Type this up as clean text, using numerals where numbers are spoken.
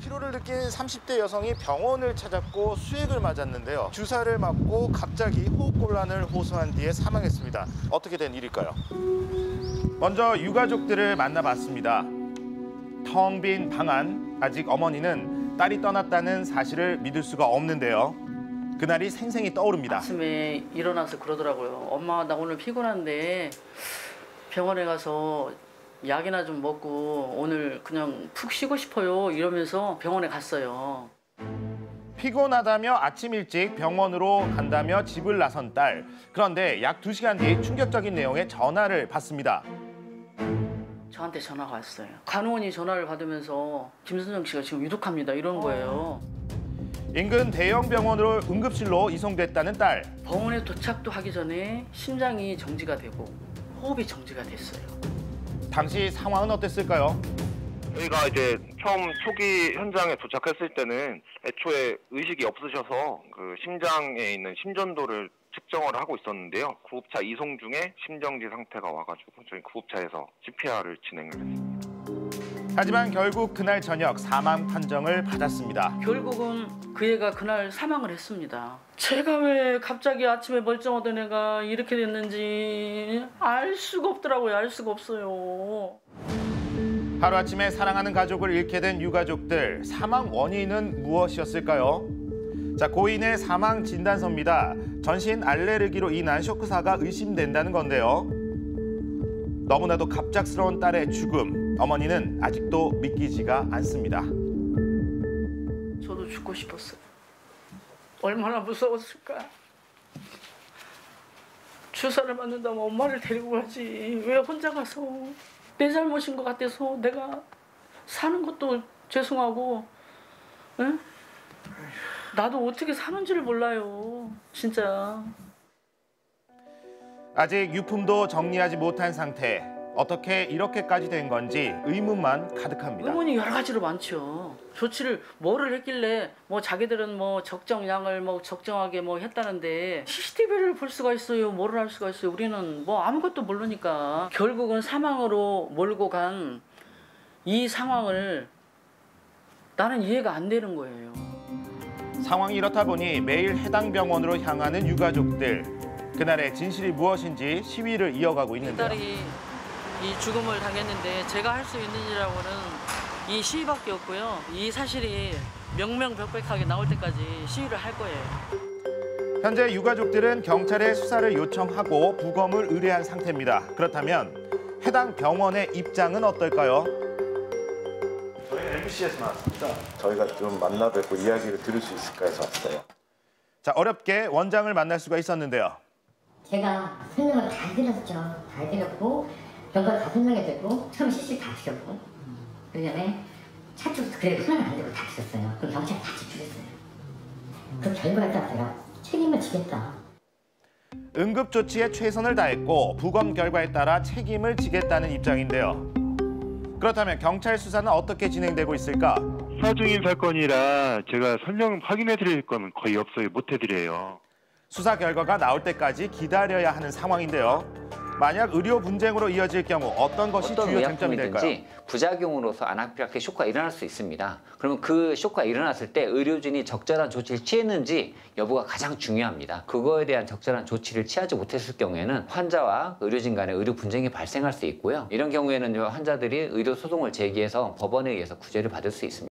피로를 느낀 30대 여성이 병원을 찾았고 수액을 맞았는데요. 주사를 맞고 갑자기 호흡곤란을 호소한 뒤에 사망했습니다. 어떻게 된 일일까요? 먼저 유가족들을 만나봤습니다. 텅 빈 방 안, 아직 어머니는 딸이 떠났다는 사실을 믿을 수가 없는데요. 그날이 생생히 떠오릅니다. 아침에 일어나서 그러더라고요. 엄마, 나 오늘 피곤한데 병원에 가서 약이나 좀 먹고 오늘 그냥 푹 쉬고 싶어요. 이러면서 병원에 갔어요. 피곤하다며 아침 일찍 병원으로 간다며 집을 나선 딸. 그런데 약 2시간 뒤 충격적인 내용의 전화를 받습니다. 저한테 전화가 왔어요. 간호원이 전화를 받으면서 김선정 씨가 지금 위독합니다. 이러는 거예요. 인근 대형 병원으로 응급실로 이송됐다는 딸. 병원에 도착도 하기 전에 심장이 정지가 되고 호흡이 정지가 됐어요. 당시 상황은 어땠을까요? 저희가 이제 처음 초기 현장에 도착했을 때는 애초에 의식이 없으셔서 그 심장에 있는 심전도를 측정을 하고 있었는데요. 구급차 이송 중에 심정지 상태가 와가지고 저희 구급차에서 CPR을 진행을 했습니다. 하지만 결국 그날 저녁 사망 판정을 받았습니다. 결국은 그 애가 그날 사망을 했습니다. 제가 왜 갑자기 아침에 멀쩡하던 애가 이렇게 됐는지 알 수가 없더라고요. 알 수가 없어요. 하루아침에 사랑하는 가족을 잃게 된 유가족들, 사망 원인은 무엇이었을까요? 자, 고인의 사망 진단서입니다. 전신 알레르기로 인한 쇼크사가 의심된다는 건데요. 너무나도 갑작스러운 딸의 죽음, 어머니는 아직도 믿기지가 않습니다. 저도 죽고 싶었어요. 얼마나 무서웠을까. 주사를 맞는다면 엄마를 데리고 가지. 왜 혼자 가서. 내 잘못인 것 같아서 내가 사는 것도 죄송하고, 응? 나도 어떻게 사는지를 몰라요, 진짜. 아직 유품도 정리하지 못한 상태. 어떻게 이렇게까지 된 건지 의문만 가득합니다. 의문이 여러 가지로 많죠. 조치를 뭐를 했길래 뭐 자기들은 뭐 적정량을 뭐 적정하게 뭐 했다는데 CCTV를 볼 수가 있어요. 뭐를 할 수가 있어요. 우리는 뭐 아무것도 모르니까. 결국은 사망으로 몰고 간 이 상황을 나는 이해가 안 되는 거예요. 상황이 이렇다 보니 매일 해당 병원으로 향하는 유가족들. 그날의 진실이 무엇인지 시위를 이어가고 있는데요. 딸이 이 죽음을 당했는데 제가 할 수 있는 일이라고는 이 시위밖에 없고요. 이 사실이 명명백백하게 나올 때까지 시위를 할 거예요. 현재 유가족들은 경찰에 수사를 요청하고 부검을 의뢰한 상태입니다. 그렇다면 해당 병원의 입장은 어떨까요? 저희는 MBC에서 나왔습니다. 저희가 좀 만나 뵙고 이야기를 들을 수 있을까 해서 왔어요. 자, 어렵게 원장을 만날 수가 있었는데요. 제가 설명을 다 드렸죠. 다 드렸고 병원 다 설명해드리고 처음 CC 다 드렸고 그다음에 차쪽도 그래도 하면 안 되고 다 드렸어요. 그럼 경찰이 다 집중했어요. 그 결과에 따라 제가 책임을 지겠다. 응급조치에 최선을 다했고 부검 결과에 따라 책임을 지겠다는 입장인데요. 그렇다면 경찰 수사는 어떻게 진행되고 있을까? 수사 중인 사건이라 제가 설명 확인해 드릴 건 거의 없어요. 못 해드려요. 수사 결과가 나올 때까지 기다려야 하는 상황인데요. 만약 의료 분쟁으로 이어질 경우 어떤 것이 주요 쟁점이 될까요? 부작용으로서 아나필락시 쇼크가 일어날 수 있습니다. 그러면 그 쇼크가 일어났을 때 의료진이 적절한 조치를 취했는지 여부가 가장 중요합니다. 그거에 대한 적절한 조치를 취하지 못했을 경우에는 환자와 의료진 간의 의료 분쟁이 발생할 수 있고요. 이런 경우에는 환자들이 의료 소송을 제기해서 법원에 의해서 구제를 받을 수 있습니다.